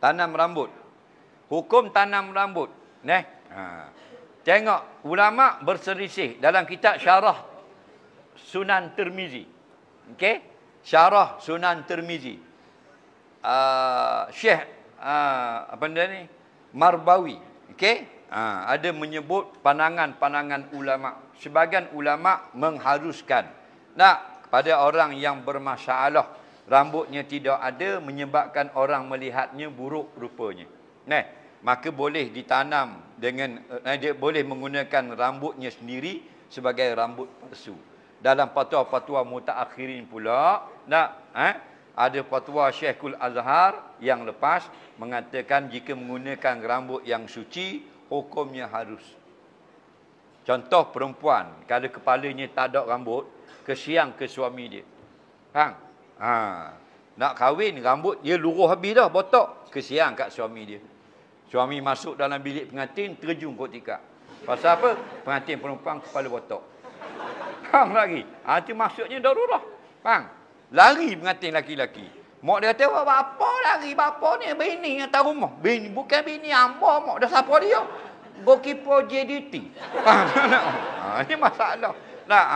Tanam rambut. Hukum tanam rambut. Tengok, ulama berselisih dalam kitab syarah Sunan Tirmizi. Okey? Syarah Sunan Tirmizi. Syekh apa ni? Marbawi. Okey? Ada menyebut pandangan-pandangan ulama. Sebagian ulama mengharuskan kepada orang yang bermasalah rambutnya tidak ada menyebabkan orang melihatnya buruk rupanya. Maka boleh ditanam dengan dia boleh menggunakan rambutnya sendiri sebagai rambut palsu. Dalam fatwa-fatwa mutaakhirin pula ada fatwa Syekhul Azhar yang lepas mengatakan jika menggunakan rambut yang suci hukumnya harus. Contoh perempuan kalau kepalanya tak ada rambut kesian ke suami dia. Faham? Nak kahwin rambut dia luruh habis dah botak, kesian kat suami dia. Suami masuk dalam bilik pengantin terjun kot tikar. Pasal apa? Pengantin perempuan kepala botak. Faham lagi? Itu maksudnya darurah. Faham? Lari pengantin laki-laki. Mak dia kata, "Bapa lari, bapa ni bini atas rumah." Bini bukan bini hamba, mak dah siapa dia? Goalkeeper JDT. Faham? Ini masalah.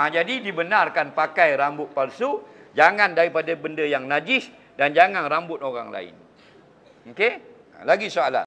Jadi dibenarkan pakai rambut palsu, jangan daripada benda yang najis dan jangan rambut orang lain. Okey? Lagi soalan.